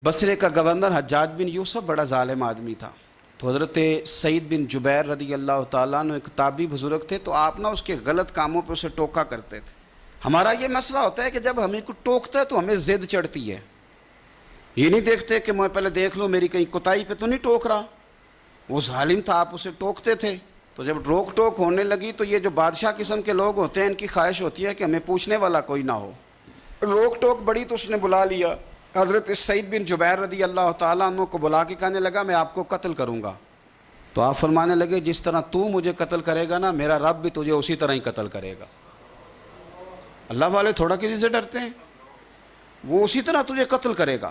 بصرے کا گورنر حجاج بن یوسف بڑا ظالم آدمی تھا، تو حضرت سعید بن جبیر رضی اللہ تعالیٰ عنہ ایک تابعی بزرگ تھے، تو آپ اس کے غلط کاموں پہ اسے ٹوکا کرتے تھے۔ ہمارا یہ مسئلہ ہوتا ہے کہ جب ہمیں کوئی ٹوکتا ہے تو ہمیں ضد چڑھتی ہے، یہ نہیں دیکھتے کہ میں پہلے دیکھ لوں میری کہیں کوتاہی پہ تو نہیں ٹوک رہا۔ وہ ظالم تھا، آپ اسے ٹوکتے تھے، تو جب روک ٹوک ہونے لگی تو یہ جو بادشاہ قسم کے لوگ ہوتے ہیں ان کی خواہش ہوتی ہے کہ ہمیں پوچھنے والا کوئی نہ ہو۔ روک ٹوک بڑی تو اس نے بلا لیا حضرت سعید بن جبیر رضی اللہ تعالیٰ عنہ کو، بلا کے کہنے لگا میں آپ کو قتل کروں گا۔ تو آپ فرمانے لگے جس طرح تو مجھے قتل کرے گا نا، میرا رب بھی تجھے اسی طرح ہی قتل کرے گا۔ اللہ والے تھوڑا کسی سے ڈرتے ہیں، وہ اسی طرح تجھے قتل کرے گا۔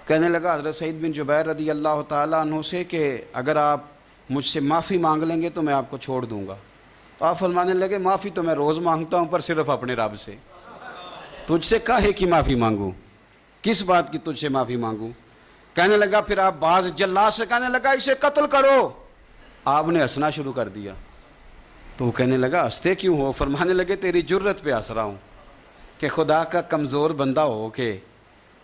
کہنے لگا حضرت سعید بن جبیر رضی اللہ تعالیٰ عنہ سے کہ اگر آپ مجھ سے معافی مانگ لیں گے تو میں آپ کو چھوڑ دوں گا۔ تو آپ فرمانے لگے معافی تو میں روز مانگتا ہوں، پر صرف اپنے رب سے، تجھ سے کاہے کی معافی مانگوں، کس بات کی تجھ سے معافی مانگوں؟ کہنے لگا پھر آپ بعض جلاد سے کہنے لگا اسے قتل کرو۔ آپ نے ہنسنا شروع کر دیا، تو وہ کہنے لگا ہنستے کیوں ہو؟ فرمانے لگے تیری جرت پہ ہنس رہا ہوں کہ خدا کا کمزور بندہ ہو کہ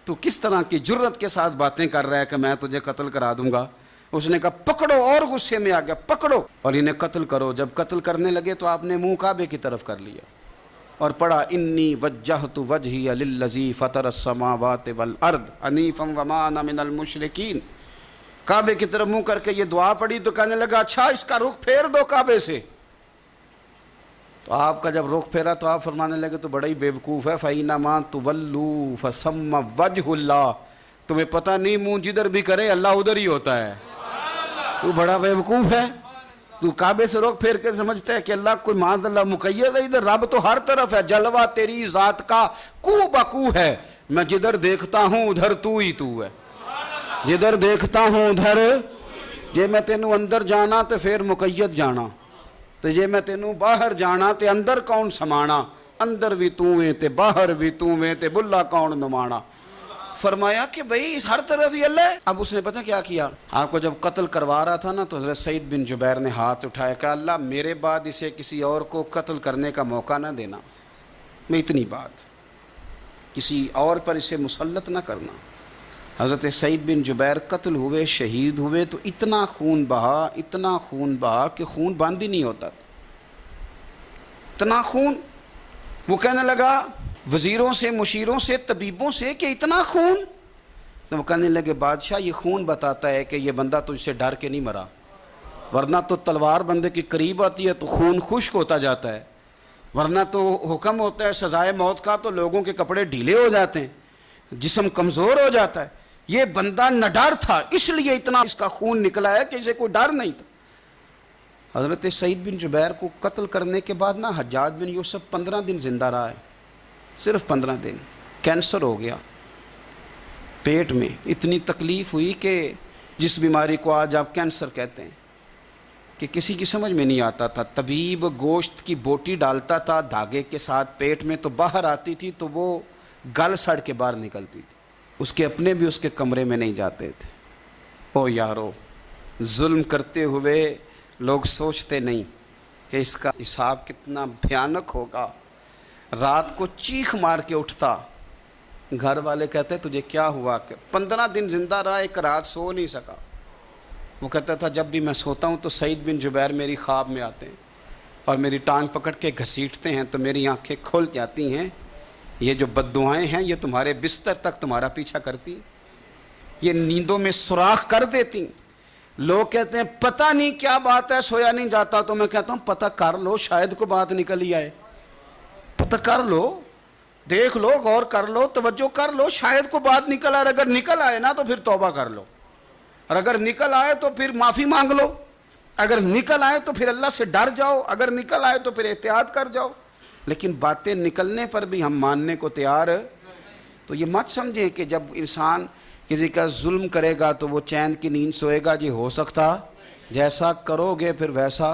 تو کس طرح کی جرت کے ساتھ باتیں کر رہا ہے کہ میں تجھے قتل کرا دوں گا۔ اس نے کہا پکڑو، اور غصے میں آ گیا، پکڑو اور انہیں قتل کرو۔ جب قتل کرنے لگے تو آپ نے منہ کعبے کی طرف کر لیا اور پڑھا انی وجہت وجہی للذی فطر السماوات والارض حنیفا وما انا من المشرکین۔ کعبے کی طرف منہ کر کے یہ دعا پڑھی تو کہنے لگا اچھا اس کا رخ پھیر دو کعبے سے۔ تو آپ کا جب رخ پھیرا تو آپ فرمانے لگے تو بڑا ہی بیوقوف ہے، فَإِنَّمَا تُوَلُّوا فَثَمَّ وَجْهُ اللَّهِ، تمہیں پتہ نہیں منہ جدھر بھی کرے اللہ ادھر ہی ہوتا ہے۔ تو بڑا بیوقوف ہے، تو کعبے سے رخ پھیر کے سمجھتا ہے کہ اللہ کوئی معاذ اللہ مقید ہے، ادھر رب تو ہر طرف ہے، جلوہ تیری ذات کا کو بکو ہے، میں جدھر دیکھتا ہوں ادھر تو ہی تو ہے، جدھر دیکھتا ہوں ادھر، جے میں تینوں اندر جانا تو پھر مقید جانا، تو جے میں تینوں باہر جانا تے اندر کون سمانا، اندر بھی تو ہیں تے باہر بھی تو ہیں تے بلا کون نمانا۔ فرمایا کہ بھئی ہر طرف ہی اللہ ہے۔ اب اس نے پتہ کیا کیا، آپ کو جب قتل کروا رہا تھا نا تو حضرت سعید بن جبیر نے ہاتھ اٹھایا کہ اللہ میرے بعد اسے کسی اور کو قتل کرنے کا موقع نہ دینا، میں اتنی بات کسی اور پر اسے مسلط نہ کرنا۔ حضرت سعید بن جبیر قتل ہوئے، شہید ہوئے، تو اتنا خون بہا، اتنا خون بہا کہ خون بند ہی نہیں ہوتا، اتنا خون۔ وہ کہنے لگا وزیروں سے، مشیروں سے، طبیبوں سے کہ اتنا خون؟ تو وہ کہنے لگے بادشاہ یہ خون بتاتا ہے کہ یہ بندہ تجھ سے ڈر کے نہیں مرا، ورنہ تو تلوار بندے کے قریب آتی ہے تو خون خشک ہوتا جاتا ہے، ورنہ تو حکم ہوتا ہے سزائے موت کا تو لوگوں کے کپڑے ڈھیلے ہو جاتے ہیں، جسم کمزور ہو جاتا ہے۔ یہ بندہ نہ ڈر تھا، اس لیے اتنا اس کا خون نکلا ہے کہ اسے کوئی ڈر نہیں تھا۔ حضرت سعید بن جبیر کو قتل کرنے کے بعد نا حجاج بن یوسف 15 دن زندہ رہا ہے، صرف 15 دن۔ کینسر ہو گیا پیٹ میں، اتنی تکلیف ہوئی کہ جس بیماری کو آج آپ کینسر کہتے ہیں کہ کسی کی سمجھ میں نہیں آتا تھا۔ طبیب گوشت کی بوٹی ڈالتا تھا دھاگے کے ساتھ پیٹ میں، تو باہر آتی تھی تو وہ گل سڑ کے باہر نکلتی تھی، اس کے اپنے بھی اس کے کمرے میں نہیں جاتے تھے۔ او یارو، ظلم کرتے ہوئے لوگ سوچتے نہیں کہ اس کا حساب کتنا بھیانک ہوگا۔ رات کو چیخ مار کے اٹھتا، گھر والے کہتے تجھے کیا ہوا؟ کہ 15 دن زندہ رہا، ایک رات سو نہیں سکا۔ وہ کہتا تھا جب بھی میں سوتا ہوں تو سعید بن جبیر میری خواب میں آتے ہیں اور میری ٹانگ پکڑ کے گھسیٹتے ہیں تو میری آنکھیں کھل جاتی ہیں، یہ جو بد دعائیں ہیں یہ تمہارے بستر تک تمہارا پیچھا کرتی، یہ نیندوں میں سوراخ کر دیتی۔ لوگ کہتے ہیں پتہ نہیں کیا بات ہے، سویا نہیں جاتا، تو میں کہتا ہوں پتہ کر لو، شاید کو بات نکل ہی آئے، پتہ کر لو، دیکھ لو، غور کر لو، توجہ کر لو، شاید کو بات نکل آئے۔ اگر نکل آئے نا تو پھر توبہ کر لو، اور اگر نکل آئے تو پھر معافی مانگ لو، اگر نکل آئے تو پھر اللہ سے ڈر جاؤ، اگر نکل آئے تو پھر احتیاط کر جاؤ۔ لیکن باتیں نکلنے پر بھی ہم ماننے کو تیار، تو یہ مت سمجھیں کہ جب انسان کسی کا ظلم کرے گا تو وہ چین کی نیند سوئے گا، یہ ہو سکتا، جیسا کرو گے پھر ویسا